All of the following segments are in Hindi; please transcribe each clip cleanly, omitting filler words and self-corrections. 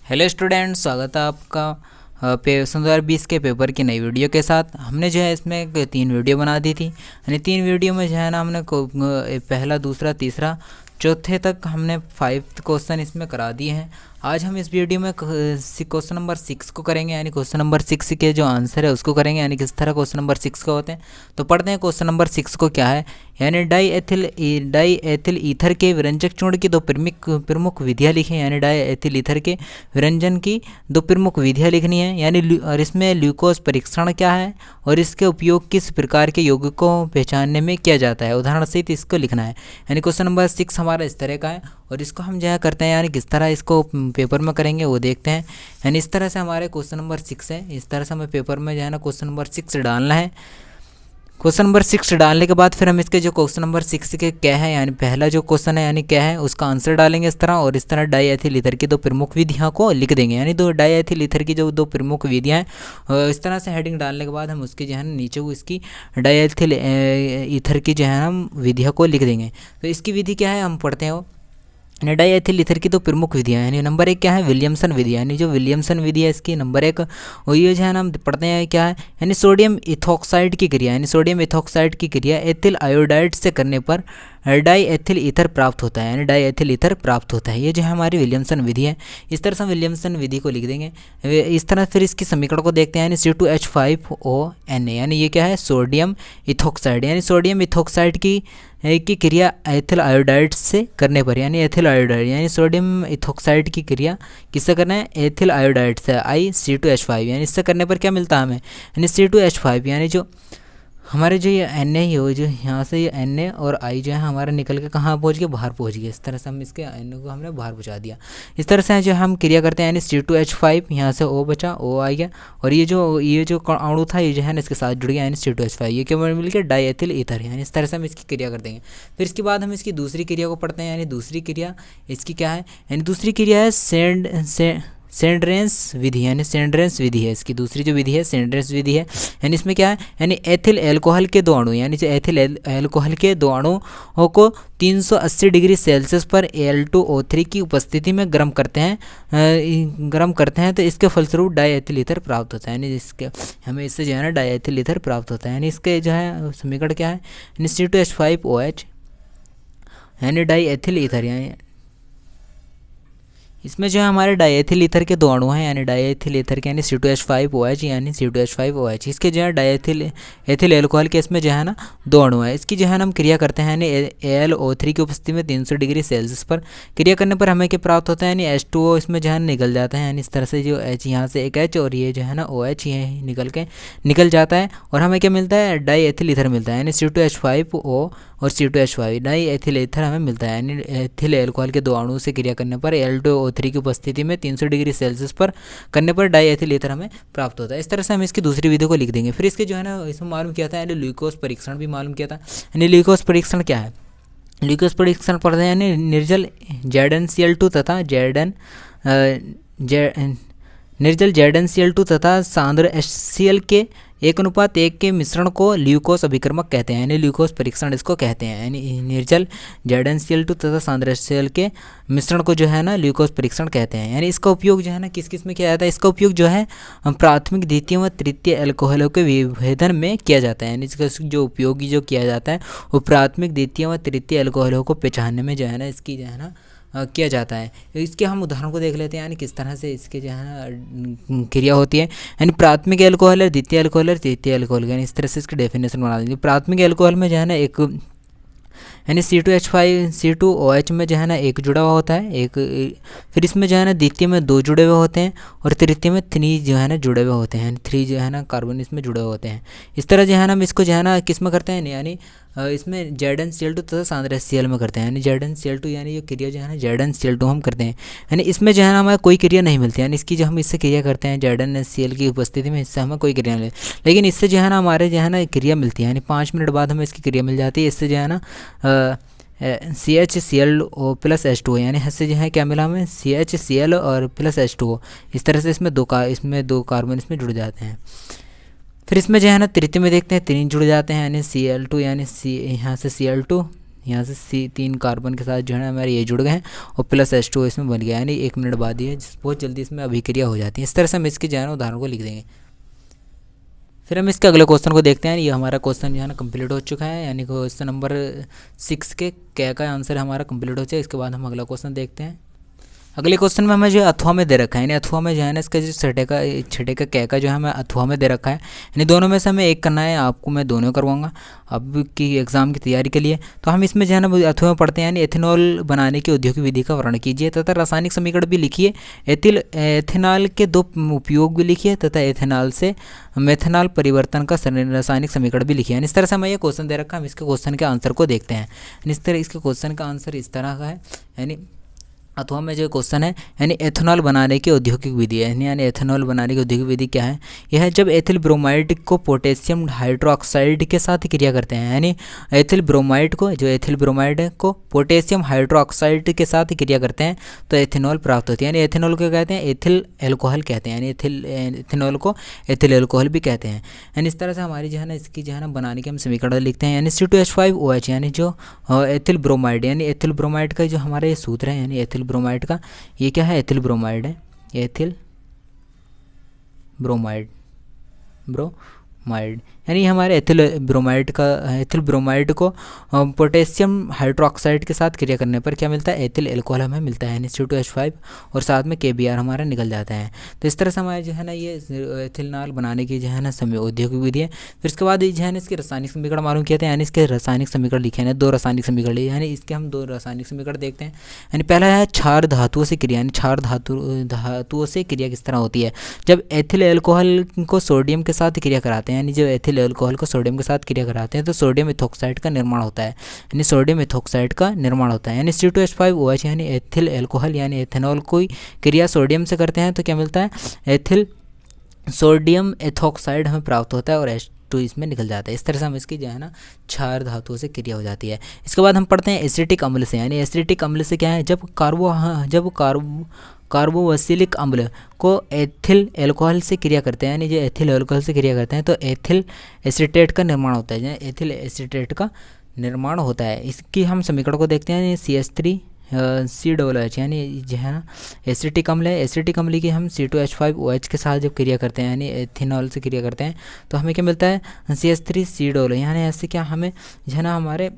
हेलो स्टूडेंट, स्वागत है आपका सन 2020 के पेपर की नई वीडियो के साथ। हमने जो है इसमें 3 वीडियो बना दी थी, यानी 3 वीडियो में जो है ना हमने पहला, दूसरा, तीसरा, चौथे तक हमने 5 क्वेश्चन इसमें करा दिए हैं। आज हम इस वीडियो में क्वेश्चन नंबर 6 को करेंगे, यानी क्वेश्चन नंबर 6 के जो आंसर है उसको करेंगे, यानी किस तरह क्वेश्चन नंबर 6 का होते हैं। तो पढ़ते हैं क्वेश्चन नंबर 6 को क्या है। यानी डाई एथिल ईथर के विरंजक चूर्ण की 2 प्रमुख विधियाँ लिखें, यानी डाई एथिल ईथर के विरंजन की 2 प्रमुख विधियाँ लिखनी है। यानी और इसमें ग्लूकोज परीक्षण क्या है और इसके उपयोग किस प्रकार के यौगिक को पहचानने में किया जाता है, उदाहरण सहित इसको लिखना है। यानी क्वेश्चन नंबर 6 हमारा इस तरह का है और इसको हम जो है करते हैं, यानी किस तरह इसको पेपर में करेंगे वो देखते हैं। यानी इस तरह से हमारे क्वेश्चन नंबर 6 है, इस तरह से हमें पेपर में जो है ना क्वेश्चन नंबर 6 डालना है। क्वेश्चन नंबर 6 डालने के बाद फिर हम इसके जो क्वेश्चन नंबर 6 के क्या है, यानी पहला जो क्वेश्चन है यानी क्या है उसका आंसर डालेंगे इस तरह, और इस तरह डाई एथिल ईथर की 2 प्रमुख विधियाँ को लिख देंगे। यानी डाई एथिल ईथर की जो 2 प्रमुख विधियाँ हैं, इस तरह से हेडिंग डालने के बाद हम उसके जो है नीचे वो इसकी डाई एथिल ईथर की जो है हम विधियाँ को लिख देंगे। तो इसकी विधि क्या है हम पढ़ते हैं। डाई एथिल ईथर की 2 प्रमुख विधियाँ, यानी नंबर 1 क्या है, विलियमसन विधि। यानी जो विलियमसन विधि है इसकी नंबर 1 वो ये जो है ना हम पढ़ते हैं क्या है, यानी सोडियम इथॉक्साइड की क्रिया, यानी सोडियम इथॉक्साइड की क्रिया एथिल आयोडाइड से करने पर डाई एथिल ईथर प्राप्त होता है, यानी डाई एथिल ईथर प्राप्त होता है। ये जो है हमारी विलियमसन विधि है। इस तरह से हम विलियमसन विधि को लिख देंगे। इस तरह फिर इसकी समीकरण को देखते हैं, यानी C2H5ONa, यानी ये क्या है, सोडियम इथॉक्साइड, यानी सोडियम इथॉक्साइड की क्रिया एथिल आयोडाइड से करने पर, यानी एथिल आयोडाइड, यानी सोडियम इथॉक्साइड की क्रिया किससे करना है, एथिल आयोडाइड से, C2H5, यानी इससे करने पर क्या मिलता है हमें, यानी C2H5, यानी जो हमारे जो ये Na ही हो, जो यहाँ से ये Na और I जो है हमारा निकल के कहाँ पहुँच गया, बाहर पहुँच गया। इस तरह से हम इसके Na को हमने बाहर पहुँचा दिया। इस तरह से जो हम क्रिया करते हैं, यानी C2H5, यहाँ से O बचा, O आ गया, और ये जो अणु था ये जो है ना इसके साथ जुड़ गया, यानी C2H5, ये क्या मिल गया, डाई एथिल ईथर। यानी इस तरह से हम इसकी क्रिया कर देंगे। फिर इसके बाद हम इसकी दूसरी क्रिया को पढ़ते हैं, यानी दूसरी क्रिया इसकी क्या है, यानी दूसरी क्रिया है सेंड्रेंस विधि, यानी सेंड्रेंस विधि है इसकी दूसरी जो विधि है, सेंड्रेंस विधि है। यानी इसमें क्या है, यानी एथिल एल्कोहल के 2 अणु, यानी जो एथिल एल्कोहल के 2 अणुओं को 380 डिग्री सेल्सियस पर Al2O3 की उपस्थिति में गर्म करते हैं, तो इसके फलस्वरूप डाई एथिल ईथर प्राप्त होता है। यानी इसके हमें इससे जो है ना डाई एथिल ईथर प्राप्त होता है। यानी इसके जो है समीकरण क्या है, यानी C2H5OH, यानी डाई एथिल ईथर, यानी इसमें जो है हमारे डाईएथिल ईथर के 2 अणु हैं, यानी डाईएथिल ईथर के, यानी C2H5OH, यानी C2H5OH। इसके जो है डाईएथिल एथिल एल्कोहल के इसमें जो है ना 2 अणु है। इसकी जो है ना हम क्रिया करते हैं, यानी AlO3 की उपस्थिति में 300 डिग्री सेल्सियस पर क्रिया करने पर हमें क्या प्राप्त होता है, यानी H2O इसमें जो है निकल जाता है। यानी इस तरह से जो H यहाँ से एक H और ये जो है ना OH ये निकल जाता है, और हमें क्या मिलता है, डाईएथिल ईथर मिलता है, यानी C2H5O और C2H5 डाई एथिल ईथर हमें मिलता है। यानी एथिल एल्कोहल के 2 अणु से क्रिया करने पर Al2O3 की उपस्थिति में 300 डिग्री सेल्सियस पर करने पर डाई एथिल ईथर हमें प्राप्त होता है। इस तरह से हम इसकी दूसरी विधि को लिख देंगे। फिर इसके जो है ना इसमें मालूम किया था, यानी ग्लूकोज परीक्षण भी मालूम किया था। यानी ग्लूकोज परीक्षण क्या है, ग्लूकोज परीक्षण पढ़ते हैं, यानी निर्जल ZnCl2 तथा निर्जल ZnCl2 तथा सांद्र HCl के 1:1 के मिश्रण को ल्यूकोस अभिक्रमक कहते हैं, यानी ल्यूकोस परीक्षण इसको कहते हैं। यानी निर्जल ZnCl2 तथा सांद्र HCl के मिश्रण को जो है ना ल्यूकोस परीक्षण कहते हैं। यानी इसका उपयोग जो है ना किस किस में किया जाता है, इसका उपयोग जो है प्राथमिक, द्वितीय व तृतीय एल्कोहलों के विभेदन में किया जाता है। यानी इसका जो उपयोगी जो किया जाता है वो प्राथमिक, द्वितीय व तृतीय एल्कोहलों को पहचानने में जो है ना इसकी जो है ना किया जाता है। इसके हम उदाहरण को देख लेते हैं, यानी किस तरह से इसके जो है ना क्रिया होती है। यानी प्राथमिक एल्कोहल है, द्वितीय एल्कोहल है, तृतीय एल्कोहल, यानी इस तरह से इसकी डेफिनेशन बना देंगे। प्राथमिक एल्कोहल में जो है ना एक, यानी C2H5 C2OH में जो है ना एक जुड़ा हुआ होता है, एक फिर इसमें जो है ना द्वितीय में 2 जुड़े हुए होते हैं, और तृतीय में 3 जो है ना जुड़े हुए होते हैं, 3 जो है ना कार्बन इसमें जुड़े हुए होते हैं। इस तरह जो है ना हम इसको जो है ना किस में करते हैं, यानी इसमें ZnCl2 तथा सांद्र HCl में करते हैं। यानी ZnCl2 यानी ये क्रिया जो है ना ZnCl2 हम करते हैं, यानी इसमें जो है ना हमें कोई क्रिया नहीं मिलती। यानी इसकी जो हम इससे क्रिया करते हैं ZnHCl की उपस्थिति में, इससे हमें कोई क्रिया नहीं मिलती, लेकिन इससे जो है ना हमारे जो है ना क्रिया मिलती है, यानी 5 मिनट बाद हमें इसकी क्रिया मिल जाती है। इससे जो है ना CHCl प्लस H2O, यानी इससे जो है क्या मिला हमें, CHCl और प्लस H2O। इस तरह से इसमें 2 कार्बन इसमें जुड़ जाते हैं। फिर इसमें जो है ना तृतीय में देखते हैं 3 जुड़ जाते हैं, यानी Cl2, यानी यहाँ से Cl2, यहाँ से 3 कार्बन के साथ जो है ना हमारे ये जुड़ गए हैं और प्लस H2 इसमें बन गया, यानी 1 मिनट बाद ही बहुत जल्दी इसमें अभिक्रिया हो जाती है। इस तरह से हम इसके जो है ना उदाहरण को लिख देंगे। फिर हम इसके अगले क्वेश्चन को देखते हैं। ये हमारा क्वेश्चन जो है ना कंप्लीट हो चुका है, यानी क्वेश्चन नंबर 6 के क्या का आंसर हमारा कंप्लीट हो चुका है। इसके बाद हम अगला क्वेश्चन देखते हैं। अगले क्वेश्चन में हमें जो अथवा में दे रखा है, यानी अथवा में जो है ना इसका जो छठे का कै का जो है हमें अथवा में दे रखा है, यानी दोनों में से हमें एक करना है। आपको मैं दोनों करवाऊंगा अब की एग्ज़ाम की तैयारी के लिए। तो हम इसमें जो है ना अथवा में पढ़ते हैं, यानी एथेनॉल बनाने की औद्योगिक विधि का वर्णन कीजिए तथा रासायनिक समीकरण भी लिखिए। एथेनॉल के 2 उपयोग भी लिखिए तथा एथेनॉल से मेथेनॉल परिवर्तन का रासायनिक समीकरण भी लिखिए। यानी इस तरह से हमें ये क्वेश्चन दे रखा है। हम इसके क्वेश्चन के आंसर को देखते हैं। इस तरह इसके क्वेश्चन का आंसर इस तरह का है, यानी अथवा में जो क्वेश्चन है, यानी एथेनॉल बनाने की औद्योगिक विधि है। यानी एथेनॉल बनाने की औद्योगिक विधि क्या है? यह है जब एथिल ब्रोमाइड को पोटेशियम हाइड्रोक्साइड के साथ क्रिया करते हैं, यानी एथिल ब्रोमाइड को को पोटेशियम हाइड्रोक्साइड के साथ क्रिया करते हैं तो एथेनॉल प्राप्त होती है। यानी एथेनॉल को कहते हैं एथिल एल्कोहल कहते हैं, यानी एथेनॉल को एथिल एल्कोहल भी कहते हैं। यानी इस तरह से हमारी जो है ना इसकी जो है ना बनाने के हम समीकरण लिखते हैं। यानी C2H5OH, यानी जो एथिल ब्रोमाइड, यानी एथिल ब्रोमाइड का जो हमारा ये सूत्र है, यानी एथिल ब्रोमाइड का ये क्या है? एथिल ब्रोमाइड है, एथिल ब्रोमाइड यानी हमारे एथिल ब्रोमाइड को पोटेशियम हाइड्रोक्साइड के साथ क्रिया करने पर क्या मिलता है? एथिल एल्कोहल हमें मिलता है, यानी C2H5 और साथ में KBr हमारा निकल जाता है। तो इस तरह से हमारे जो है ना ये एथिलनॉल बनाने की जो है ना समय औद्योगिक विधि है। फिर इसके बाद जो है ना इसके रासायनिक समीकरण मालूम किए थे, यानी इसके रासायनिक समीकरण लिखे हैं 2 रासायनिक समीकरण लिए, यानी इसके हम 2 रासायनिक समीकरण देखते हैं। यानी पहला है क्षार धातुओं से क्रिया, यानी क्षार धातुओं से क्रिया किस तरह होती है? जब एथिल एल्कोहल को सोडियम के साथ क्रिया कराते हैं, यानी जब एथिल एल्कोहल को सोडियम के साथ क्रिया कराते हैं तो सोडियम इथोक्साइड का निर्माण होता है, यानी सोडियम इथोक्साइड का निर्माण होता है। यानी C2H5OH, यानी एथिल एल्कोहल यानी एथेनॉल कोई क्रिया सोडियम से करते हैं तो क्या मिलता है? एथिल सोडियम इथोक्साइड हमें प्राप्त होता है और H2 इसमें निकल जाता है। इस तरह से हम इसकी जो है ना क्षार धातुओं से क्रिया हो जाती है। इसके बाद हम पढ़ते हैं एसिटिक अम्ल से, यानी एसिटिक अम्ल से क्या है? जब कार्बोवैसिलिक अम्ल को एथिल एल्कोहल से क्रिया करते हैं, यानी जो एथिल एल्कोहल से क्रिया करते हैं तो एथिल एसीटेट का निर्माण होता है, यानी एथिल एसीटेट का निर्माण होता है। इसकी हम समीकरण को देखते हैं। CH3COOH, यानी जो है ना एसिटिक अम्ल है। एसिटिक अम्ल की हम C2H5OH के साथ जब क्रिया करते हैं, यानी एथिनॉल से क्रिया करते हैं तो हमें क्या मिलता है? CH3COOH, यानी ऐसे क्या हमें जो है ना हमारे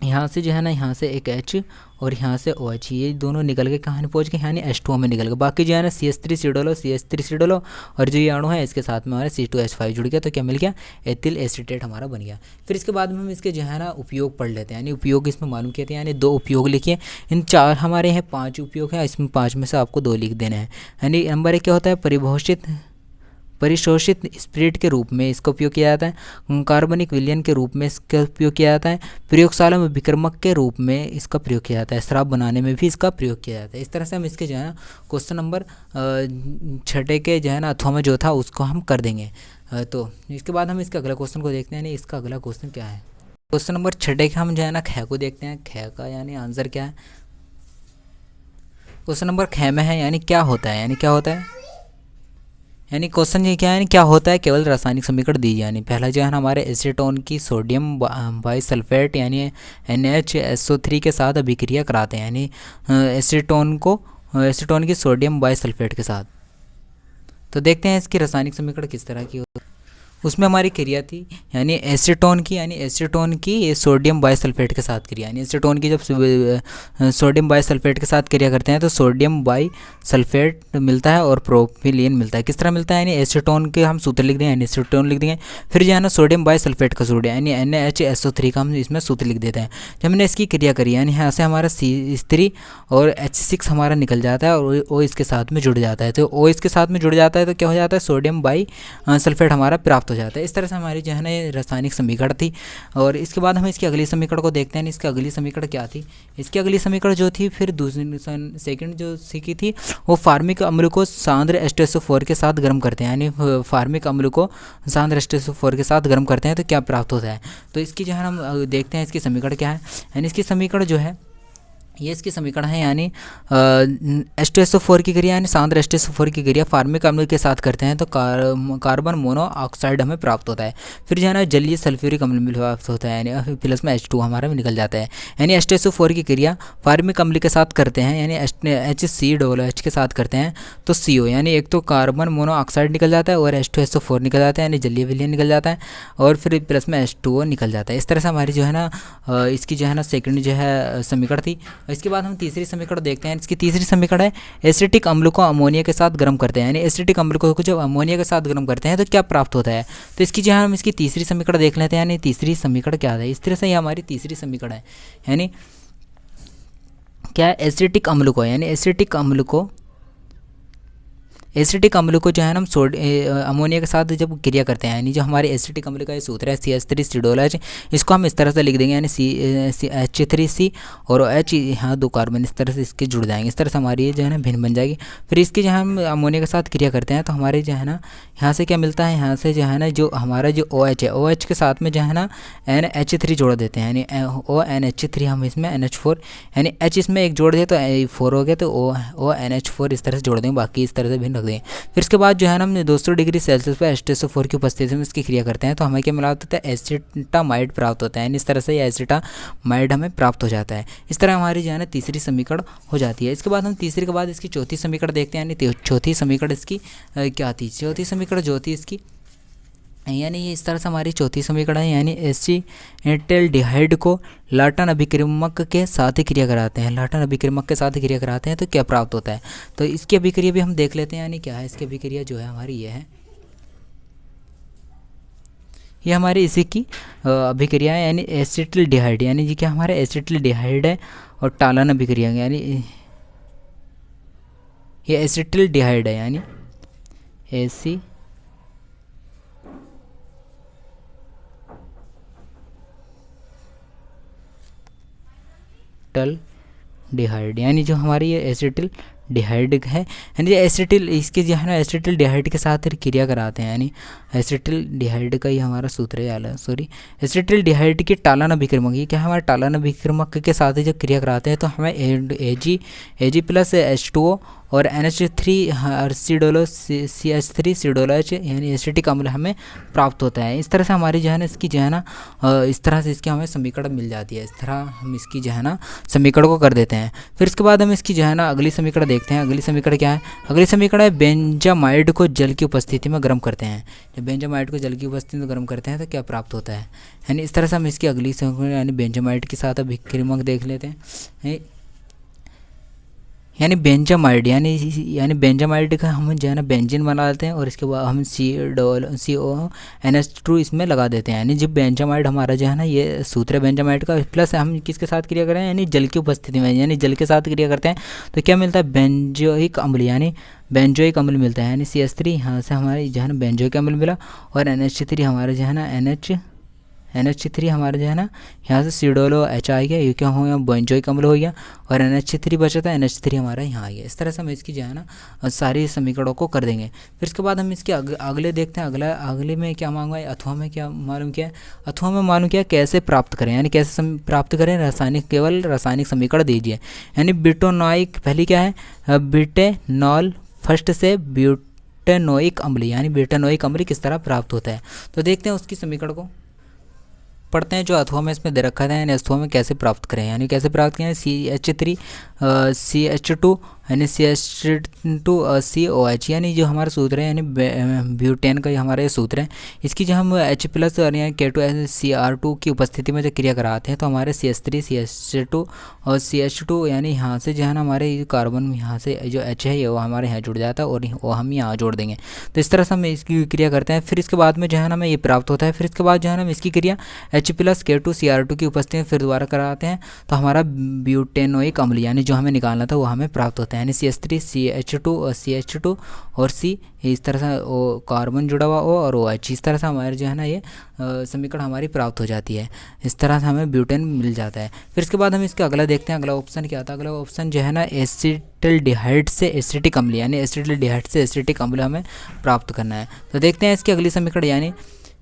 यहाँ से जो है ना यहाँ से एक H और यहाँ से OH, ये दोनों निकल के कहाँ पहुँच गए? यानी H2 में निकल गए। बाकी जो है ना CH3COOH और जो ये अणु है इसके साथ में हमारे C2H5 जुड़ गया तो क्या मिल गया? एथिल एसीटेट हमारा बन गया। फिर इसके बाद में हम इसके जो है ना उपयोग पढ़ लेते हैं, यानी उपयोग इसमें मालूम किए थे, यानी 2 उपयोग लिखिए। इन 4 हमारे यहाँ 5 उपयोग है, इसमें 5 में से आपको 2 लिख देना है। यानी नंबर 1 क्या होता है? परिशोषित स्पिरिट के रूप में इसका उपयोग किया जाता है। कार्बनिक विलयन के रूप में इसका उपयोग किया जाता है। प्रयोगशाला में विक्रमक के रूप में इसका प्रयोग किया जाता है। शराब बनाने में भी इसका प्रयोग किया जाता है। इस तरह से हम इसके जो है ना क्वेश्चन नंबर 6 के जो है ना अथवा में जो था उसको हम कर देंगे। तो इसके बाद हम इसके अगला क्वेश्चन को देखते हैं, यानी इसका अगला क्वेश्चन क्या है? क्वेश्चन नंबर 6 के हम जो है ना ख को देखते हैं। ख का यानी आंसर क्या है? क्वेश्चन नंबर ख में है, यानी क्या होता है? यानी क्या होता है? यानी क्वेश्चन ये क्या है? क्या होता है? केवल रासायनिक समीकरण दीजिए। यानी पहला जो है ना हमारे एसीटोन की सोडियम बाइसल्फेट यानी NaHSO3 के साथ अभिक्रिया कराते हैं, यानी एसीटोन की सोडियम बाइसल्फेट के साथ। तो देखते हैं इसकी रासायनिक समीकरण किस तरह की होती है। उसमें हमारी क्रिया थी, यानी एसीटोन की ये सोडियम बाइसल्फेट के साथ क्रिया, यानी एसीटोन की जब सोडियम बाइसल्फेट के साथ क्रिया करते हैं तो सोडियम बाइसल्फेट मिलता है और प्रोपिलीन मिलता है। किस तरह मिलता है? यानी एसीटोन के हम सूत्र लिख देंगे, यानी एसीटोन लिख देंगे। फिर जो है ना सोडियम बाइसल्फेट का सूत्र यानी NaHSO3 का हम इसमें सूत्र लिख देते हैं। जब हमने इसकी क्रिया करी, यानी यहाँ से हमारा C3 और H6 हमारा निकल जाता है और O इसके साथ में जुड़ जाता है। तो O इसके साथ में जुड़ जाता है तो क्या हो जाता है? सोडियम बाइसल्फेट हमारा प्राप्त हो जाता है। इस तरह से हमारी जो है ना ये रासायनिक समीकरण थी। और इसके बाद हम इसकी अगली समीकरण को देखते हैं। इसकी अगली समीकरण क्या थी? इसकी अगली समीकरण जो थी फिर सेकंड जो सीखी थी वो फार्मिक अम्ल को सांद्र H2SO4 के साथ गर्म करते हैं, यानी फार्मिक अम्ल को सांद्र H2SO4 के साथ गर्म करते हैं तो क्या प्राप्त होता है। तो इसकी जो है हम देखते हैं इसकी समीकरण क्या है। यानी इसकी समीकरण जो है ये इसकी समीकरण है, यानी H2SO4 की क्रिया यानी सांद्र H2SO4 की क्रिया फार्मिक अम्ल के साथ करते हैं तो कार्बन मोनोऑक्साइड हमें प्राप्त होता है। फिर जो है ना जलीय सल्फ्यूरिक अम्ल में प्राप्त होता है, यानी प्लस में H2 हमारा भी निकल जाता है। यानी H2SO4 की क्रिया फार्मिक अम्ल के साथ करते हैं, यानी HCOOH के साथ करते हैं तो CO यानी एक तो कार्बन मोनोऑक्साइड निकल जाता है और H2SO4 निकल जाता है, यानी जलीय विलयन निकल जाता है और फिर प्लस में H2O निकल जाता है। इस तरह से हमारी जो है ना इसकी जो है ना सेकंड जो है समीकरण थी। इसके बाद हम तीसरी समीकरण देखते हैं। इसकी तीसरी समीकरण है एसिटिक अम्ल को अमोनिया के साथ गर्म करते हैं, यानी एसिटिक अम्ल को जब अमोनिया के साथ गर्म करते हैं तो क्या प्राप्त होता है। तो इसकी जो है हम इसकी तीसरी समीकरण देख लेते हैं, यानी तीसरी समीकरण क्या है। इस तरह से ये हमारी तीसरी समीकरण है, यानी क्या एसिटिक अम्ल को, यानी एसिटिक अम्ल को जो है हम अमोनिया के साथ जब क्रिया करते हैं, यानी जो हमारे एसिटिक अम्ल का ये सूत्र है CH3COOH, इसको हम इस तरह से लिख देंगे, यानी H3C और OH यहाँ 2 कार्बन इस तरह से इसके जुड़ जाएंगे। इस तरह से हमारी ये जो है ना भिन्न बन जाएगी। फिर इसकी जो हम अमोनिया के साथ क्रिया करते हैं तो हमारे जो है ना यहाँ से क्या मिलता है, यहाँ से जो है ना जो हमारा जो OH है, OH के साथ में जो है ना NH3 जोड़ देते हैं, यानी ONH3 हम इसमें NH4 यानी H इसमें एक जोड़ दे तो 4 हो गया, तो ONH4 इस तरह से जोड़ देंगे, बाकी इस तरह से भिन्न रख दें। फिर इसके बाद जो है ना हमने 200 डिग्री सेल्सियस पर H2SO4 की उपस्थिति में इसकी क्रिया करते हैं तो हमें क्या मिला होता है, एसिटामाइड प्राप्त होता है, यानी इस तरह से एसिटामाइड हमें प्राप्त हो जाता है। इस तरह हमारी जो है ना तीसरी समीकरण हो जाती है। इसके बाद हम तीसरे के बाद इसकी चौथी समीकरण देखते हैं, यानी चौथी समीकरण इसकी क्या थी। चौथी समीकरण जो होती है इसकी, यानी ये इस तरह से हमारी चौथी समीकरण है, यानी एसिटाल्डिहाइड को लार्टन अभिक्रियमक के साथ क्रिया कराते हैं, लार्टन अभिक्रियमक के साथ क्रिया कराते हैं तो क्या प्राप्त होता है। तो इसकी अभिक्रिया भी हम देख लेते हैं, यानी क्या है इसकी अभिक्रिया जो है हमारी ये है, ये हमारी इसी की अभिक्रिया है, यानी एसिटाल्डिहाइड, यानी ये क्या हमारा एसिटाल्डिहाइड है और टालन अभिक्रिया, यानी ये एसिटाल्डिहाइड है, यानी एसिटाल्डिहाइड, यानी जो हमारी ये एसिटाल्डिहाइड है, यानी एसिटिल इसके जो है ना एसिटाल्डिहाइड के साथ क्रिया कराते हैं, यानी एसिटाल्डिहाइड का ही हमारा सूत्र है, एसिटाल्डिहाइड की टालन अभिक्रमक, ये क्या हमारे टालन अभिक्रमक के साथ ही जब क्रिया कराते हैं तो हमें Ag प्लस H2O और NH3 CH3COOH यानी एसिटिक अम्ल हमें प्राप्त होता है। इस तरह से हमारी जो है ना इसकी जो है ना इस तरह से इसकी हमें समीकरण मिल जाती है। इस तरह हम इसकी जो है ना समीकरण को कर देते हैं। फिर इसके बाद हम इसकी जो है ना अगली समीकरण देखते हैं। अगली समीकरण क्या है, अगली समीकरण है बेंजामाइड को जल की उपस्थिति में गर्म करते हैं। जब बेंजामाइड को जल की उपस्थिति में गर्म करते हैं तो क्या प्राप्त होता है, यानी इस तरह से हम इसकी अगली समीकरण यानी बेंजामाइड के साथ अभिक्रियमक देख लेते हैं। यानी बेंजामाइड यानी बेंजामाइड का हम जो है ना बेंजीन बना लेते हैं और इसके बाद हम CONH2 इसमें लगा देते हैं। यानी जब बेंजामाइड हमारा जो है ना ये सूत्र है बेंजामाइड का, प्लस हम किसके साथ क्रिया करें, यानी जल की उपस्थिति में, यानी जल के साथ क्रिया करते हैं तो क्या मिलता है, बेंजोइक अम्ल, यानी बेंजोइक अम्ल मिलता है। यानी CH3 यहाँ से हमारी जो है ना बेंजोइक अम्ल मिला और NH3 हमारा जो है ना NH3 हमारा जो है ना यहाँ से COOH आ गया, ये क्या हो गया बेंजोइक अम्ल हो गया और NH3 बचा था, NH3 हमारा यहाँ आ गया। इस तरह से हम इसकी जो है ना सारी समीकरणों को कर देंगे। फिर इसके बाद हम इसके अगले देखते हैं। अगले में क्या मांगा है, अथवा में क्या मालूम किया है, अथवा में मालूम किया कैसे प्राप्त करें, यानी कैसे प्राप्त करें, केवल रासायनिक समीकरण दीजिए। यानी ब्यूटेनोइक पहली क्या है, ब्यूटेनॉल फर्स्ट से ब्यूटेनोइक अम्ल, यानी ब्यूटेनोइक अम्ल किस तरह प्राप्त होता है। तो देखते हैं उसकी समीकरण को पढ़ते हैं जो अथवा में इसमें दे रखा था, यानी अथवा में कैसे प्राप्त करें, यानी कैसे प्राप्त करें, CH3 CH2 यानी CH2COH, यानी जो हमारा सूत्र है यानी ब्यूटेन का हमारा ये सूत्र है। इसकी जो हम H प्लस और यहाँ K2Cr2 की उपस्थिति में जब क्रिया कराते हैं तो हमारे CH3 CH2 और CH2 यानी यहाँ से जो है ना हमारे कार्बन यहाँ से जो H है वो हमारे यहाँ जुड़ जाता है और वो हम यहाँ जोड़ देंगे। तो इस तरह से हम इसकी क्रिया करते हैं। फिर इसके बाद में जो है ना हमें ये प्राप्त होता है। फिर इसके बाद जो है ना हम इसकी क्रिया H प्लस K2Cr2 की उपस्थिति में फिर दोबारा कराते हैं तो हमारा ब्यूटेनोइक अम्ल यानी जो हमें निकालना था वो हमें प्राप्त होता है। यानी CH3 CH2 और CH2 और C इस तरह से ओ कार्बन जुड़ा हुआ O और OH, इस तरह से हमारे जो है ना ये समीकरण हमारी प्राप्त हो जाती है। इस तरह से हमें ब्यूटेन मिल जाता है। फिर इसके बाद हम इसका अगला देखते हैं। अगला ऑप्शन क्या था, अगला ऑप्शन जो है ना एसिटाल्डिहाइड से एसिटिक अम्ल, यानी एसिटाल्डिहाइड से एसिटिक अम्ल हमें प्राप्त करना है। तो देखते हैं इसकी अगली समीकरण, यानी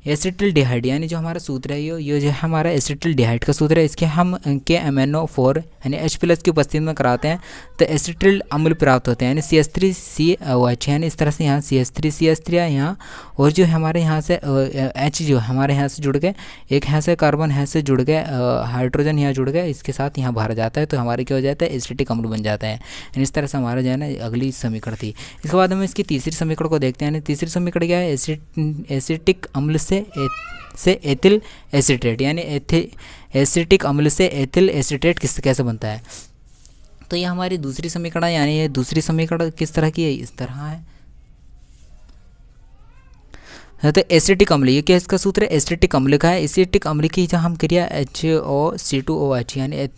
एसिटिल्डिहाइड यानी जो हमारा सूत्र है ये जो है हमारा एसिटिल्डिहाइड का सूत्र है। इसके हम के MnO4 यानी H+ की उपस्थिति में कराते हैं तो एसिटिल अम्ल प्राप्त होते हैं यानी CH3COH यानी इस तरह से यहाँ CH3CH3 है यहाँ, और जो हमारे यहाँ से H जो हमारे यहाँ से जुड़ गए, एक यहाँ से कार्बन यहाँ से जुड़ गए, हाइड्रोजन यहाँ जुड़ गए, इसके साथ यहाँ बाहर जाता है तो हमारे क्या हो जाता है एसिटिक अम्ल बन जाता है। यानी इस तरह से हमारा जो है ना अगली समीकरण थी। इसके बाद हम इसकी तीसरी समीकरण को देखते हैं। यानी तीसरी समीकरण क्या है, एसिटिक अम्ल से एथिल एसिटेट यानी एसिटिक अम्ल से एथिल एसिटेट कैसे बनता है। तो ये हमारी दूसरी समीकरण है। यानी ये दूसरी समीकरण किस तरह की है, इस तरह है। तो एसिटिक अम्ल ये क्या इसका सूत्र है, एसिटिक अम्ल का है। एसिटिक अम्ल की जब हम क्रिया HOC2OH यानी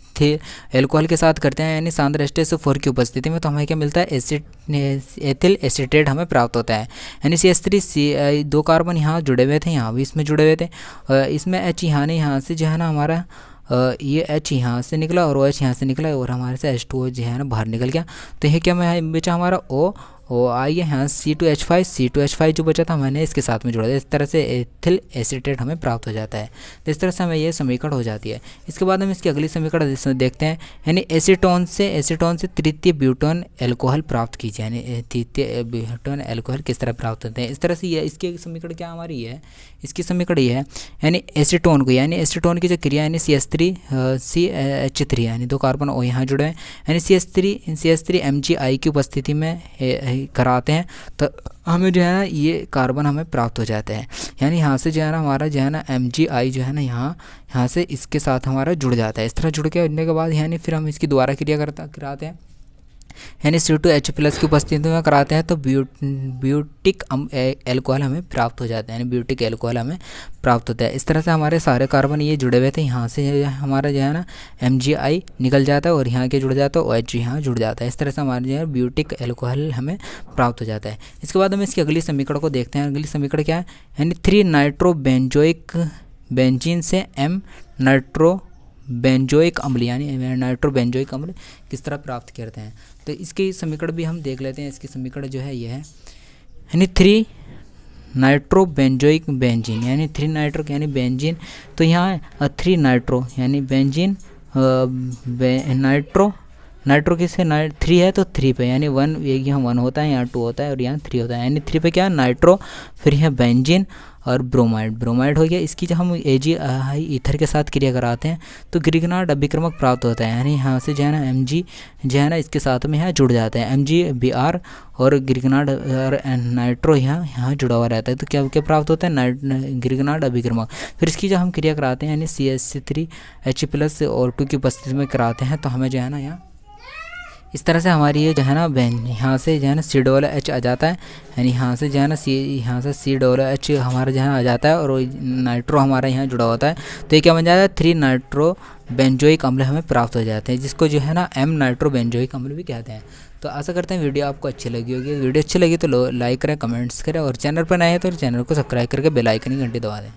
एल्कोहल के साथ करते हैं यानी सांद्र H2SO4 की उपस्थिति में, तो हमें क्या मिलता है एथिल एसिटेट हमें प्राप्त होता है। यानी CH3 दो कार्बन यहाँ जुड़े हुए थे, यहाँ भी इसमें जुड़े हुए थे, इसमें H यहाँ से जो है ना हमारा ये H यहाँ से निकला और OH यहाँ से निकला और हमारे से H2O जो है ना बाहर निकल गया। तो ये क्या मैं बचा हमारा O आइए यहाँ C2H5 जो बचा था मैंने इसके साथ में जोड़ा दिया। इस तरह से एथिल एसिटेट हमें प्राप्त हो जाता है। तो इस तरह से हमें ये समीकरण हो जाती है। इसके बाद हम इसकी अगली समीकरण देखते हैं। यानी एसीटोन से तृतीय ब्यूटोन एल्कोहल प्राप्त कीजिए। यानी तृतीय ब्यूटोन एल्कोहल किस तरह प्राप्त होते हैं, इस तरह से ये इसकी समीकरण क्या हमारी है, इसकी समीकरण ये है। यानी एसीटोन को यानी एसीटोन की जो क्रिया यानी CH3 यानी दो कार्बन ओ यहाँ जुड़े हैं यानी CH3 MgI की उपस्थिति में कराते हैं तो हमें जो है ना ये कार्बन हमें प्राप्त हो जाते हैं। यानी यहाँ से जो है ना हमारा जो है ना MgI जो है ना यहाँ से इसके साथ हमारा जुड़ जाता है। इस तरह जुड़ के उड़ने के बाद यानी फिर हम इसकी दोबारा क्रिया कराते हैं यानी C2H+ की उपस्थिति में कराते हैं तो ब्यूटिक एल्कोहल हमें प्राप्त हो जाता है। यानी ब्यूटिक एल्कोहल हमें प्राप्त होता है। इस तरह से हमारे सारे कार्बन ये जुड़े हुए थे, यहाँ से हमारा जो है ना MgI निकल जाता है और यहाँ के जुड़ जाता है OH यहाँ जुड़ जाता है। इस तरह से हमारे जो है ब्यूटिक एल्कोहल हमें प्राप्त हो जाता है। इसके बाद हम इसकी अगली समीकरण को देखते हैं। अगली समीकरण क्या है, यानी 3 नाइट्रोबेंजोइक बेंजीन से M नाइट्रोबेंजोइक अम्ल यानी नाइट्रोबेंजोइक अम्ल किस तरह प्राप्त करते हैं। तो इसकी समीकरण भी हम देख लेते हैं। इसकी समीकरण जो है ये है, यानी 3 नाइट्रोबेंजोइक बेंजीन यानी 3 नाइट्रो यानी बेंजीन, तो यहाँ 3 नाइट्रो यानी बेंजीन नाइट्रो किससे 3 है तो 3 पे यानी 1 यहाँ 1 होता है, यहाँ 2 होता है और यहाँ 3 होता है। यानी 3 पे क्या है नाइट्रो, फिर यहाँ बेंजीन और ब्रोमाइड हो गया। इसकी जब हम AgI ईथर के साथ क्रिया कराते हैं तो ग्रिगनार्ड अभिक्रमक प्राप्त होता है। यानी यहाँ से जो है ना Mg जो है ना इसके साथ में यहाँ जुड़ जाते हैं, MgBr और ग्रिगनार्ड और नाइट्रो यहाँ जुड़ा हुआ रहता है। तो क्या प्राप्त होता है ग्रिगनार्ड अभिक्रमक। फिर इसकी जब हम क्रिया कराते हैं यानी CH3H+ और 2 की उपस्थिति में कराते हैं तो हमें जो है ना यहाँ इस तरह से हमारी ये जो है ना यहाँ से जो है ना CH आ जाता है। यानी यहाँ से जो है ना यहाँ से CH हमारा जो है आ जाता है और नाइट्रो हमारा यहाँ जुड़ा होता है। तो ये क्या बन जाता है 3 नाइट्रो बेंजोइक अम्ल हमें प्राप्त हो जाते हैं, जिसको जो है ना M नाइट्रो बेंजोइक अम्ल भी कहते हैं। तो आशा करते हैं वीडियो आपको अच्छी लगी होगी। वीडियो अच्छी लगी तो लाइक करें, कमेंट्स करें और चैनल पर नए हैं तो चैनल को सब्सक्राइब करके बेल आइकन की घंटी दबा दें।